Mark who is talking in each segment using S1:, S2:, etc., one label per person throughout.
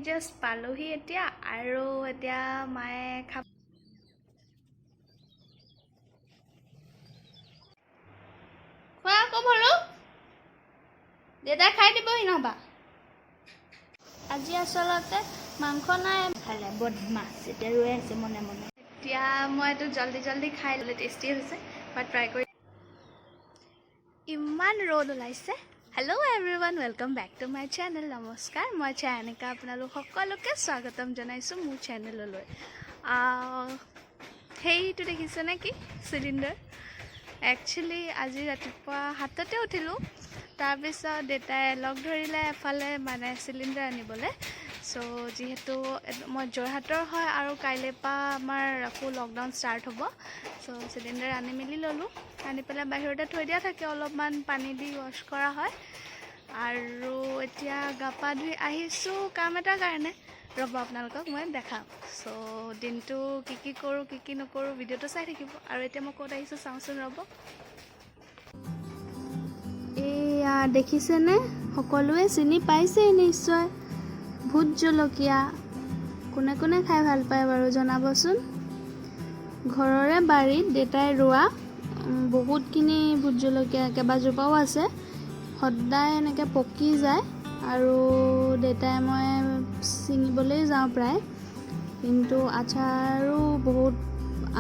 S1: Just পালোহি এতিয়া আৰু এতিয়া মায়ে খাব খোৱা আকৌ ভৰো দেউতাই খাই দিবহি নহবা আজি আচলতে মাংস নাই খালে বদমাছ এতিয়া ৰৈ আছে মনে মনে এতিয়া মই এইটো জল্দি খাই ল'লে টেষ্টি হৈছে বা ট্ৰাই কৰি ইমান ৰ'দ ওলাইছে hello' everyone welcome back to my channel নমস্কাৰ মই চায়নিকা আপোনালোক সকলোকে স্বাগতম জনাইছোঁ মোৰ চেনেললৈ সেইটো দেখিছে নে কি চিলিণ্ডাৰ একচুৱেলি আজি ৰাতিপুৱা 7টাতে উঠিলোঁ তাৰপিছত দেউতাই লগ ধৰিলে এফালে মানে চিলিণ্ডাৰ আনিবলৈ চ' যিহেতু মই যোৰহাটৰ হয় আৰু কাইলৈৰ পৰা আমাৰ আকৌ লকডাউন ষ্টাৰ্ট হ'ব চ' চিলিণ্ডাৰ আনি মেলি ল'লোঁ আনি পেলাই বাহিৰতে থৈ দিয়া থাকে অলপমান পানী দি ৱাশ্ব কৰা হয় আৰু এতিয়া গা পা ধুই আহিছোঁ কাম এটাৰ কাৰণে ৰ'ব আপোনালোকক মই দেখাম চ' দিনটো কি কৰোঁ কি নকৰোঁ ভিডিঅ'টো চাই থাকিব আৰু এতিয়া মই ক'ত আহিছোঁ চাওঁচোন ৰ'ব এয়া দেখিছেনে সকলোৱে চিনি পাইছেই নিশ্চয় ভোট জলকীয়া কোনে কোনে খাই ভাল পায় বাৰু জনাবচোন ঘৰৰে বাৰীত দেউতাই ৰোৱা বহুতখিনি ভোট জলকীয়া কেইবাজোপাও আছে সদায় এনেকৈ পকি যায় আৰু দেউতাই মই ছিঙিবলৈ যাওঁ প্ৰায় কিন্তু আচাৰো বহুত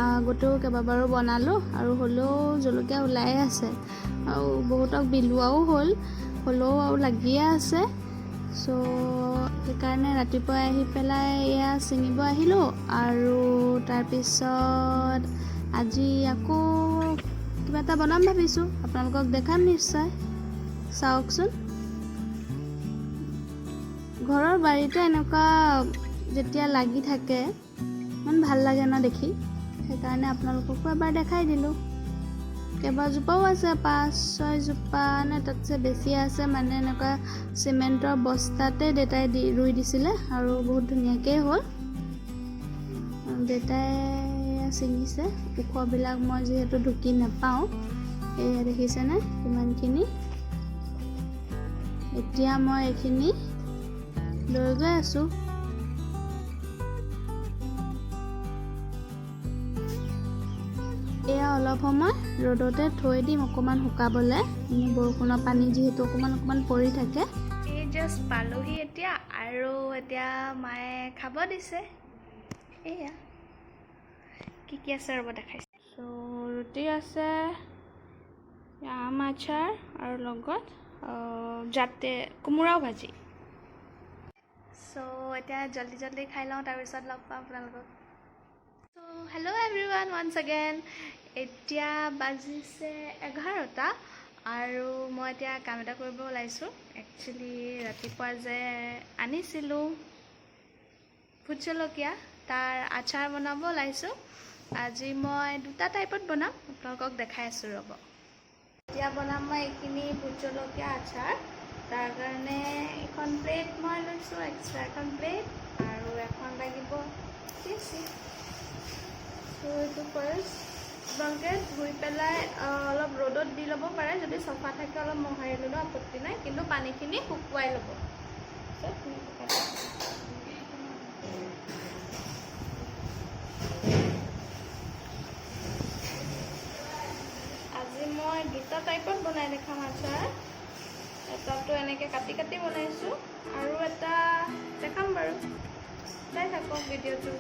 S1: আগতেও কেইবাবাৰো বনালোঁ আৰু হ'লেও জলকীয়া ওলাই আছে আৰু বহুতক বিলোৱাও হ'লেও আৰু লাগিয়ে আছে চ' সেইকাৰণে ৰাতিপুৱা আহি পেলাই এয়া ছিঙিব আহিলোঁ আৰু তাৰপিছত আজি আকৌ কিবা এটা বনাম ভাবিছোঁ আপোনালোকক দেখাম নিশ্চয় চাওকচোন ঘৰৰ বাৰীতে এনেকুৱা যেতিয়া লাগি থাকে ইমান ভাল লাগে ন দেখি সেইকাৰণে আপোনালোককো এবাৰ দেখাই দিলোঁ কেইবাজোপাও আছে 5-6 জোপা নে তাতছে বেছি আছে মানে এনেকুৱা চিমেণ্টৰ বস্তাতে দেউতাই ৰুই দিছিলে আৰু বহুত ধুনীয়াকৈ হ'ল দেউতাই ছিঙিছে ওখবিলাক মই যিহেতু ঢুকি নাপাওঁ এয়া দেখিছেনে কিমানখিনি এতিয়া মই এইখিনি লৈ গৈ আছোঁ এয়া অলপ সময় ৰ'দতে থৈ দিম অকণমান শুকাবলৈ বৰষুণৰ পানী যিহেতু অকণমান পৰি থাকে এই জাষ্ট পালোহি এতিয়া আৰু এতিয়া মায়ে খাব দিছে এয়া কি আছে ৰ'ব দেখাইছে চ' ৰুটি আছে আম আচাৰ আৰু লগত যাতে কোমোৰাও ভাজি চ' এতিয়া জল্দি খাই লওঁ তাৰপিছত লগ পাম আপোনালোকক চ' হেল্ল' এভৰিৱান ওৱান্স এগেইন এতিয়া বাজিছে 11টা আৰু মই এতিয়া কাম এটা কৰিব ওলাইছোঁ একচুৱেলি ৰাতিপুৱা যে আনিছিলোঁ ভোট জলকীয়া তাৰ আচাৰ বনাব ওলাইছোঁ আজি মই দুটা টাইপত বনাম আপোনালোকক দেখাই আছোঁ ৰ'ব এতিয়া বনাম মই এইখিনি ভোট জলকীয়া আচাৰ তাৰ কাৰণে এখন প্লেট মই লৈছোঁ এক্সট্ৰা এখন প্লেট আৰু এখন লাগিব পিচি চ' এইটো ফাৰ্ষ্ট আপোনালোকে ধুই পেলাই অলপ ৰ'দত দি ল'ব পাৰে যদি চফা থাকে অলপ মোহাৰি ল'লেও আপত্তি নাই কিন্তু পানীখিনি শুকুৱাই ল'ব আজি মই দুটা টাইপত বনাই দেখাম আচাৰ এটাতো এনেকৈ কাটি বনাইছোঁ আৰু এটা দেখাম বাৰু চাই থাকক ভিডিঅ'টো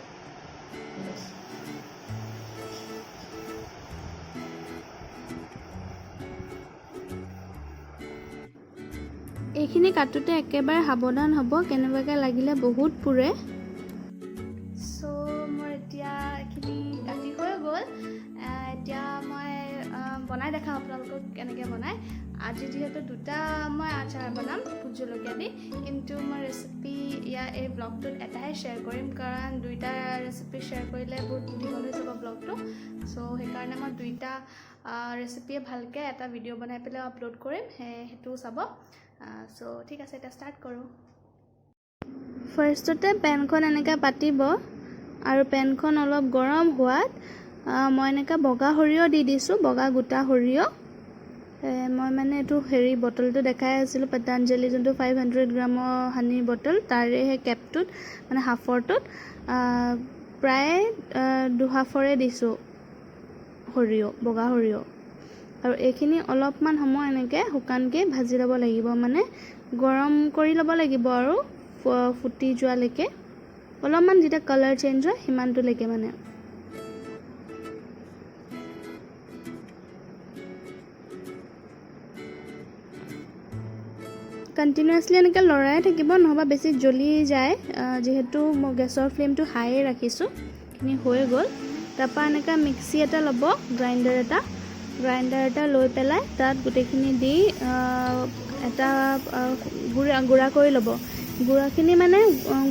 S1: এইখিনি কাটোতে একেবাৰে সাৱধান হ'ব কেনেবাকৈ লাগিলে বহুত পুৰে চ' মোৰ এতিয়া এইখিনি কাটি হৈ গ'ল এতিয়া মই বনাই দেখাম আপোনালোকক কেনেকৈ বনায় আজি যিহেতু দুটা মই আচাৰ বনাম ভোট জলকীয়া দি কিন্তু মই ৰেচিপি এই ব্লগটোত এটাহে শ্বেয়াৰ কৰিম কাৰণ দুইটা ৰেচিপি শ্বেয়াৰ কৰিলে বহুত দীঘল হৈ যাব ব্লগটো চ' সেইকাৰণে মই দুইটা ৰেচিপিয়ে ভালকৈ এটা ভিডিঅ' বনাই পেলাই আপলোড কৰিম সেইটোও চাব চ' ঠিক আছে এতিয়া ষ্টাৰ্ট কৰোঁ ফাৰ্ষ্টতে পেনখন এনেকৈ পাতিব আৰু পেনখন অলপ গৰম হোৱাত মই এনেকৈ বগা সৰিয়হ দি দিছোঁ বগা গোটা সৰিয়হ মই মানে এইটো হেৰি বটলটো দেখাই আছিলোঁ পতঞ্জলি যোনটো 500 গ্ৰামৰ হানিৰ বটল তাৰে সেই কেপটোত মানে হাফৰটোত প্ৰায় 2 হাফৰে দিছোঁ সৰিয়হ বগা সৰিয়হ আৰু এইখিনি অলপমান সময় এনেকৈ শুকানকৈ ভাজি ল'ব লাগিব মানে গৰম কৰি ল'ব লাগিব আৰু ফুটি যোৱালৈকে অলপমান যেতিয়া কালাৰ চেঞ্জ হয় সিমানটোলৈকে মানে কণ্টিনিউৱাছলি এনেকৈ লৰাই থাকিব নহ'বা বেছি জ্বলি যায় যিহেতু মই গেছৰ ফ্লেমটো হাই ৰাখিছোঁ এইখিনি হৈ গ'ল তাৰপৰা এনেকৈ মিক্সি এটা ল'ব গ্ৰাইণ্ডাৰ এটা লৈ পেলাই তাত গোটেইখিনি দি এটা গুড়া কৰি ল'ব গুড়াখিনি মানে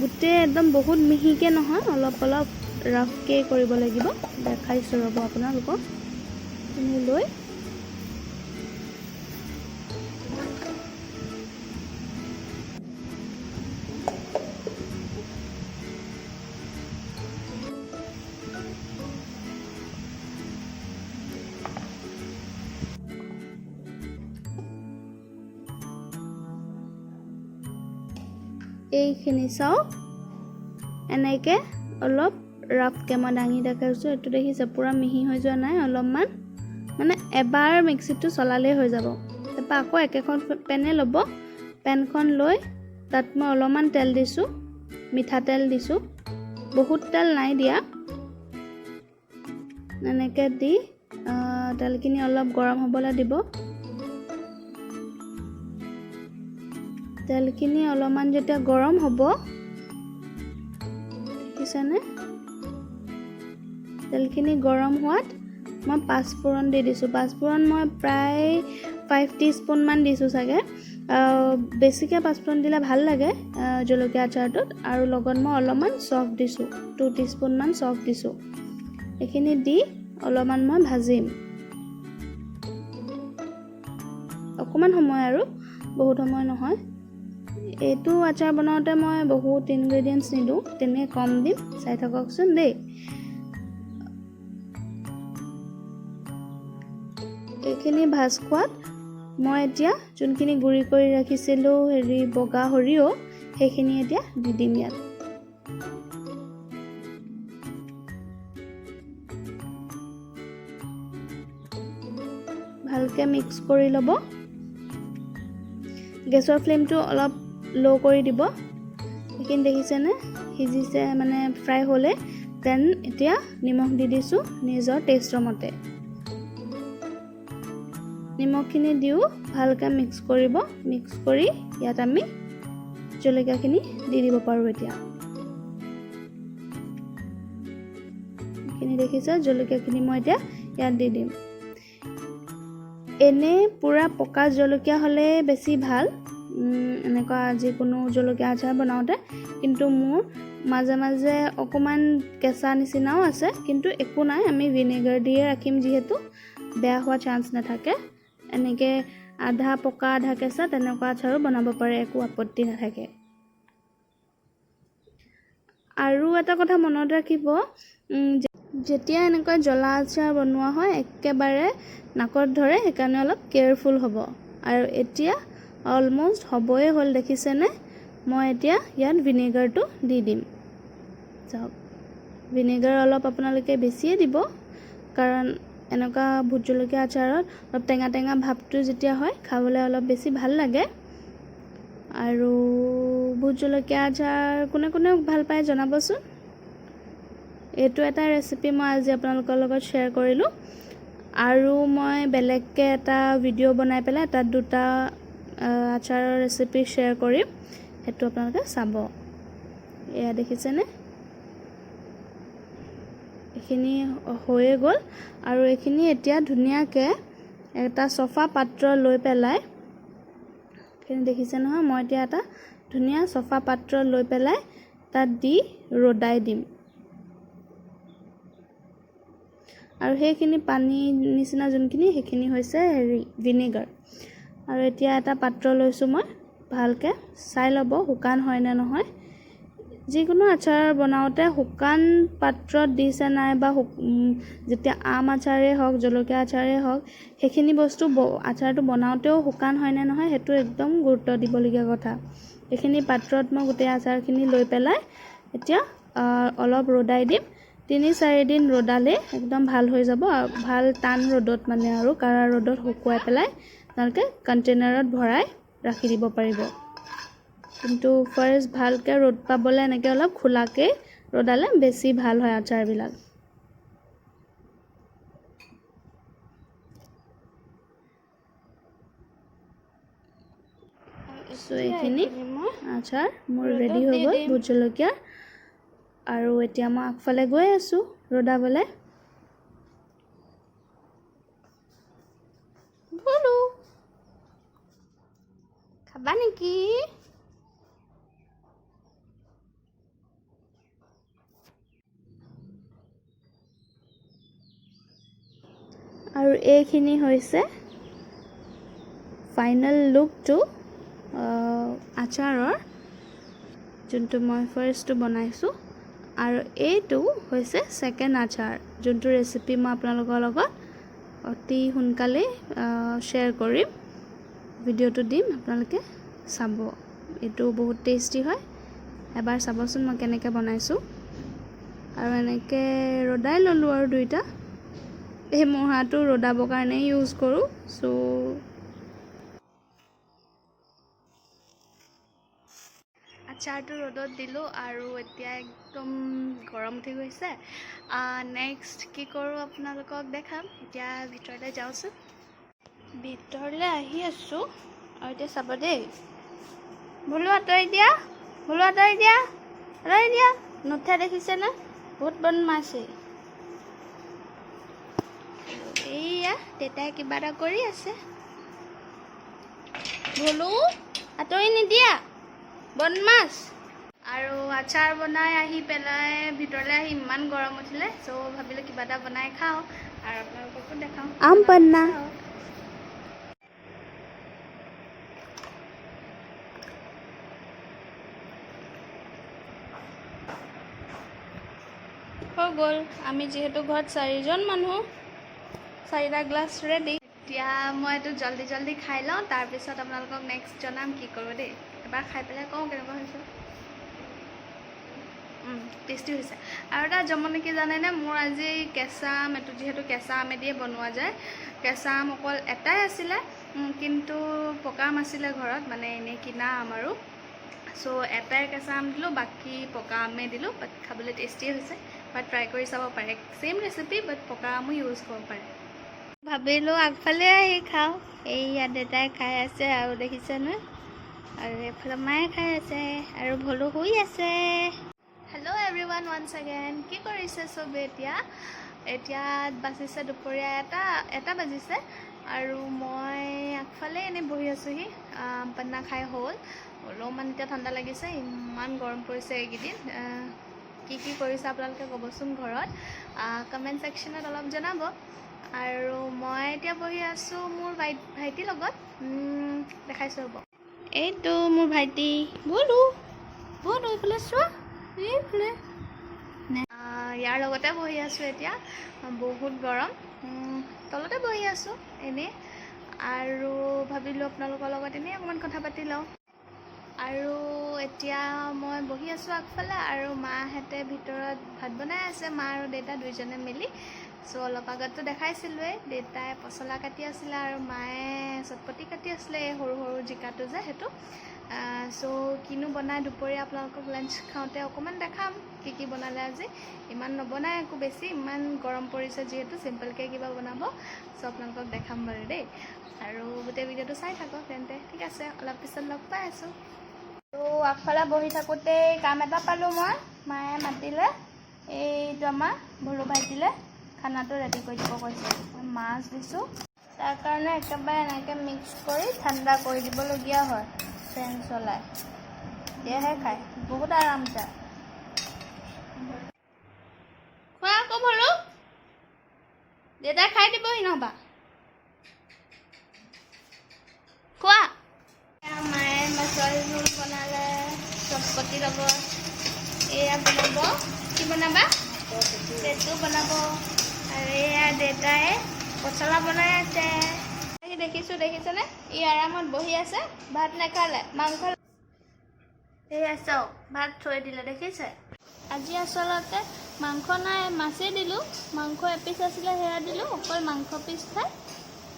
S1: গোটেই একদম বহুত মিহিকৈ নহয় অলপ ৰাফকৈ কৰিব লাগিব দেখাইছোঁ ৰ'ব আপোনালোকক এইখিনি লৈ এইখিনি চাওক এনেকৈ অলপ ৰাফকৈ মই দাঙি দেখাইছোঁ এইটো দেখিছে পূৰা মিহি হৈ যোৱা নাই অলপমান মানে এবাৰ মিক্সিটো চলালেই হৈ যাব তাৰপৰা আকৌ একেখন পেনে ল'ব পেনখন লৈ তাত মই অলপমান তেল দিছোঁ মিঠাতেল দিছোঁ বহুত তেল নাই দিয়া এনেকৈ দি তেলখিনি অলপ গৰম হ'বলৈ দিব তেলখিনি অলপমান যেতিয়া গৰম হ'ব দেখিছেনে তেলখিনি গৰম হোৱাত মই পাঁচফোৰণ দি দিছোঁ পাঁচফোৰণ মই প্ৰায় 5 টিস্পুনমান দিছোঁ চাগে বেছিকৈ পাঁচফোৰণ দিলে ভাল লাগে জলকীয়া আচাৰটোত আৰু লগত মই অলপমান চফ দিছোঁ 2 টিস্পুনমান চফ দিছোঁ এইখিনি দি অলপমান মই ভাজিম অকণমান সময় আৰু বহুত সময় নহয় এইটো আচাৰ বনাওঁতে মই বহুত ইনগ্ৰেডিয়েণ্টছ নিদিওঁ তেনেকৈ কম দিম চাই থাককচোন দেই এইখিনি ভাজ খোৱাত মই এতিয়া যোনখিনি গুড়ি কৰি ৰাখিছিলোঁ হেৰি বগা সৰিয়হ সেইখিনি এতিয়া দি দিম ইয়াত ভালকৈ মিক্স কৰি ল'ব গেছৰ ফ্লেমটো অলপ লো কৰি দিব এইখিনি দেখিছেনে সিজিছে মানে ফ্ৰাই হ'লে দেন এতিয়া নিমখ দি দিছোঁ নিজৰ টেষ্টৰ মতে নিমখখিনি দিও ভালকৈ মিক্স কৰিব মিক্স কৰি ইয়াত আমি জলকীয়াখিনি দি দিব পাৰোঁ এতিয়া এইখিনি দেখিছে জলকীয়াখিনি মই এতিয়া ইয়াত দি দিম এনে পূৰা পকা জলকীয়া হ'লে বেছি ভাল এনেকুৱা যিকোনো জলকীয়া আচাৰ বনাওঁতে কিন্তু মোৰ মাজে মাজে অকণমান কেঁচা নিচিনাও আছে কিন্তু একো নাই আমি ভিনেগাৰ দিয়ে ৰাখিম যিহেতু বেয়া হোৱা চান্স নাথাকে এনেকৈ আধা পকা আধা কেঁচা তেনেকুৱা আচাৰো বনাব পাৰে একো আপত্তি নাথাকে আৰু এটা কথা মনত ৰাখিব যেতিয়া এনেকুৱা জ্বলা আচাৰ বনোৱা হয় একেবাৰে নাকত ধৰে সেইকাৰণে অলপ কেয়াৰফুল হ'ব আৰু এতিয়া অলমোষ্ট হ'বই হ'ল দেখিছেনে মই এতিয়া ইয়াত ভিনেগাৰটো দি দিম চাওক ভিনেগাৰ অলপ আপোনালোকে বেছিয়ে দিব কাৰণ এনেকুৱা ভোট জলকীয়া আচাৰত অলপ টেঙা টেঙা ভাৱটো যেতিয়া হয় খাবলৈ অলপ বেছি ভাল লাগে আৰু ভোট জলকীয়া আচাৰ কোনে কোনে ভাল পায় জনাবচোন এইটো এটা ৰেচিপি মই আজি আপোনালোকৰ লগত শ্বেয়াৰ কৰিলোঁ আৰু মই বেলেগকৈ এটা ভিডিঅ' বনাই পেলাই তাত দুটা আচাৰৰ ৰেচিপি শ্বেয়াৰ কৰিম সেইটো আপোনালোকে চাব এয়া দেখিছেনে এইখিনি হৈয়ে গ'ল আৰু এইখিনি এতিয়া ধুনীয়াকৈ এটা চফা পাত্ৰ লৈ পেলাই এইখিনি দেখিছে নহয় মই এতিয়া এটা ধুনীয়া চফা পাত্ৰ লৈ পেলাই তাত দি ৰ'দাই দিম আৰু সেইখিনি পানী নিচিনা যোনখিনি সেইখিনি হৈছে হেৰি ভিনেগাৰ আৰু এতিয়া এটা পাত্ৰ লৈছোঁ মই ভালকৈ চাই ল'ব শুকান হয় নে নহয় যিকোনো আচাৰ বনাওঁতে শুকান পাত্ৰত দিছে নাই বা যেতিয়া আম আচাৰেই হওক জলকীয়া আচাৰেই হওক সেইখিনি বস্তু আচাৰটো বনাওঁতেও শুকান হয়নে নহয় সেইটো একদম গুৰুত্ব দিবলগীয়া কথা। এইখিনি পাত্ৰত মই গোটেই আচাৰখিনি লৈ পেলাই এতিয়া অলপ ৰ'দাই দিম। 3-4 দিন ৰ'দালে একদম ভাল হৈ যাব আৰু ভাল টান ৰ'দত মানে আৰু কাৰা ৰ'দত শুকুৱাই পেলাই আপোনালোকে কণ্টেইনাৰত ভৰাই ৰাখি দিব পাৰিব। কিন্তু ফাৰ্ষ্ট ভালকৈ ৰ'দ পাবলৈ এনেকৈ অলপ খোলাকৈ ৰ'দালে বেছি ভাল হয় আচাৰবিলাক। চ' এইখিনি আচাৰ মোৰ ৰেডি হৈ গ'ল ভোট জলকীয়া। আৰু এতিয়া মই আগফালে গৈ আছোঁ ৰ'দাবলৈ। ভুলু খাবা নেকি? আৰু এইখিনি হৈছে ফাইনেল লুকটো আচাৰৰ, যোনটো মই ফাৰ্ষ্টটো বনাইছোঁ। আৰু এইটো হৈছে ছেকেণ্ড আচাৰ, যোনটো ৰেচিপি মই আপোনালোকৰ লগত অতি সোনকালেই শ্বেয়াৰ কৰিম, ভিডিঅ'টো দিম, আপোনালোকে চাব। এইটো বহুত টেষ্টি হয়, এবাৰ চাবচোন মই কেনেকৈ বনাইছোঁ। আৰু এনেকৈ ৰ'দাই ল'লোঁ আৰু দুইটা। এই মূঢ়াটো ৰ'দাবৰ কাৰণে ইউজ কৰোঁ। চ' আচাৰটো ৰ'দত দিলোঁ আৰু এতিয়া একদম গৰম উঠি গৈছে। নেক্সট কি কৰোঁ আপোনালোকক দেখাম। এতিয়া ভিতৰলৈ যাওঁচোন। ভিতৰলৈ আহি আছোঁ আৰু এতিয়া চাব দেই। ভুলু আঁতৰি দিয়া, ভুলু আঁতৰি দিয়া, আঁতৰি দিয়া। নুঠে দেখিছেনে? বহুত বদমাছি। এইয়া দেউতাই কিবা এটা কৰি আছে। ভুলু আঁতৰি নিদিয়া, বদমাছ। আৰু আচাৰ বনাই আহি পেলাই ভিতৰলৈ আহি ইমান গৰম উঠিলে, চ' ভাবিলোঁ কিবা এটা বনাই খাওঁ আৰু আপোনালোককো দেখাওঁ। আম পান্না হৈ গ'ল। আমি যিহেতু ঘৰত 4জন মানুহ, 4টা গ্লাছ ৰেডি। এতিয়া মই এইটো জল্দি জল্দি খাই লওঁ, তাৰপিছত আপোনালোকক নেক্সট জনাম কি কৰোঁ দেই। এবাৰ খাই পেলাই কওঁ কেনেকুৱা হৈছে। টেষ্টি হৈছে। আৰু এটা জমনি কি জানেনে, মোৰ আজি কেঁচা আম, এইটো যিহেতু কেঁচা আমেদিয়ে বনোৱা যায়, কেঁচা আম অকল এটাই আছিলে, কিন্তু পকা আম আছিলে ঘৰত, মানে এনেই কিনা আম আৰু। চ' এটাই কেঁচা আম দিলোঁ, বাকী পকা আমে দিলোঁ। বাট খাবলৈ টেষ্টি হৈছে, বাট ট্ৰাই কৰি চাব পাৰে। ছেইম ৰেচিপি, বাট পকা আমো ইউজ কৰিব পাৰে। ভাবিলোঁ আগফালে আহি খাওঁ। এইয়া দেউতাই খাই আছে আৰু দেখিছেনে, আৰু এইফালে মায়ে খাই আছে আৰু ভুলু শুই আছে। Hello' everyone, once again. কি কৰিছে চবে এতিয়া বাজিছে দুপৰীয়া এটা বাজিছে আৰু মই আগফালে এনেই বহি আছোঁহি। পান্না খাই হ'ল, অলপমান এতিয়া ঠাণ্ডা লাগিছে, ইমান গৰম পৰিছে এইকেইদিন। কি কৰিছে আপোনালোকে ক'বচোন ঘৰত, কমেণ্ট ছেকশ্যনত অলপ জনাব। আৰু মই এতিয়া বহি আছোঁ মোৰ ভাইটিৰ লগত। দেখাইছোঁ হ'ব। এইটো মোৰ ভাইটি ভুলু, এইফালে চোৱা, এইফালে। ইয়াৰ লগতে বহি আছোঁ এতিয়া, বহুত গৰম, তলতে বহি আছোঁ এনেই। আৰু ভাবিলোঁ আপোনালোকৰ লগত এনেই অকণমান কথা পাতি লওঁ। আৰু এতিয়া মই বহি আছোঁ আগফালে, আৰু মাহঁতে ভিতৰত ভাত বনাই আছে, মা আৰু দেউতা দুইজনে মিলি। চ' অলপ আগততো দেখাইছিলোঁৱেই, দেউতাই পচলা কাটি আছিলে আৰু মায়ে চটপটি কাটি আছিলে, এই সৰু সৰু জিকাটো যে সেইটো। চ' কিনো বনাই দুপৰীয়া আপোনালোকক লাঞ্চ খাওঁতে অকণমান দেখাম কি বনালে আজি। ইমান নবনাই একো বেছি, ইমান গৰম পৰিছে যিহেতু, চিম্পলকৈ কিবা বনাব। চ' আপোনালোকক দেখাম বাৰু দেই, আৰু গোটেই ভিডিঅ'টো চাই থাকক তেন্তে। ঠিক আছে, অলপ পিছত লগ পাই আছোঁ। ত' আগফালে বহি থাকোঁতেই কাম এটা পালোঁ মই। মায়ে মাতিলে, এইটো আমাৰ ভুলু ভাইটিলে খানাটো ৰেডি কৰি দিব কৈছে। মাছ দিছোঁ, তাৰ কাৰণে একেবাৰে এনেকৈ মিক্স কৰি ঠাণ্ডা কৰি দিবলগীয়া হয় ফেন চলাই, তেতিয়াহে খায়, বহুত আৰাম যায়। খোৱা আকৌ ভুলু, দেউতাই খাই দিবহি নহবা। খোৱা। মায়ে মাছৰ জোল বনালে চটপটিৰ লগত, এয়া বনাব কি বনাবা পেটু বনাব আৰু এয়া দেউতাই পচলা বনাই আছে দেখিছেনে ই আৰামত বহি আছে ভাত নাখালে মাংস এয়া চাওক ভাত থৈ দিলে দেখিছে আজি আচলতে মাংস নাই মাছেই দিলোঁ মাংস এপিচ আছিলে সেয়া দিলোঁ অকল মাংস পিচ খাই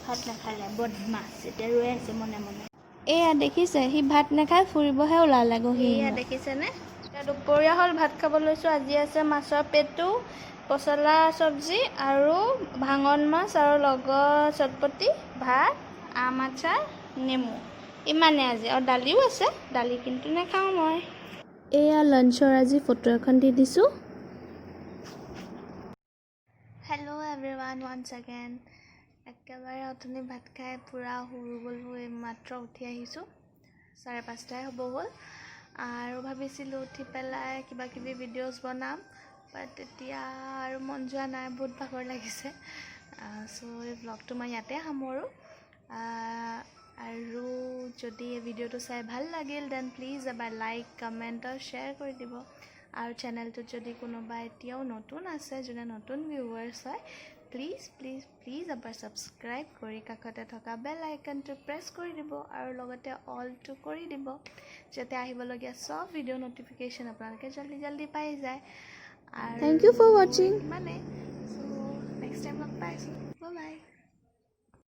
S1: ভাত নাখালে বদমাছ এতিয়া ৰৈ আছে মনে মনে এয়া দেখিছে সি ভাত নাখাই ফুৰিবহে ওলালে গহি এয়া দেখিছেনে এতিয়া দুপৰীয়া হ'ল ভাত খাব লৈছোঁ আজি আছে মাছৰ পেটু পচলা চব্জি আৰু ভাঙন মাছ আৰু লগত চটপটি ভাত আম আচাৰ নেমু ইমানে আজি আৰু দালিও আছে দালি কিন্তু নাখাওঁ মই এয়া লাঞ্চৰ আজি ফটো এখন দি দিছোঁ হেল্ল' এভৰিৱান ওৱান্স এগেইন একেবাৰে অথনি ভাত খাই পূৰা শুই গ'লোঁ এই মাত্ৰ উঠি আহিছোঁ 5:30 হ'ব হ'ল আৰু ভাবিছিলোঁ উঠি পেলাই কিবা কিবি ভিডিঅ'জ বনাম বাট এতিয়া আৰু মন যোৱা নাই বহুত ভাগৰ লাগিছে চ' এই ব্লগটো মই ইয়াতে সামৰোঁ আৰু যদি এই ভিডিঅ'টো চাই ভাল লাগিল দেন প্লিজ এবাৰ লাইক কমেণ্ট আৰু শ্বেয়াৰ কৰি দিব আৰু চেনেলটোত যদি কোনোবা এতিয়াও নতুন আছে যোনে নতুন ভিউৱাৰ্ছ হয় প্লিজ এবাৰ ছাবস্ক্ৰাইব কৰি কাষতে থকা বেল আইকনটো প্ৰেছ কৰি দিব আৰু লগতে অলটো কৰি দিব যাতে আহিবলগীয়া চব ভিডিঅ' ন'টিফিকেশ্যন আপোনালোকে জল্দি পাই যায় আৰু থেংক ইউ ফৰ ৱাচিং মানে চ' নেক্সট টাইম লগ পাইছোঁ বাই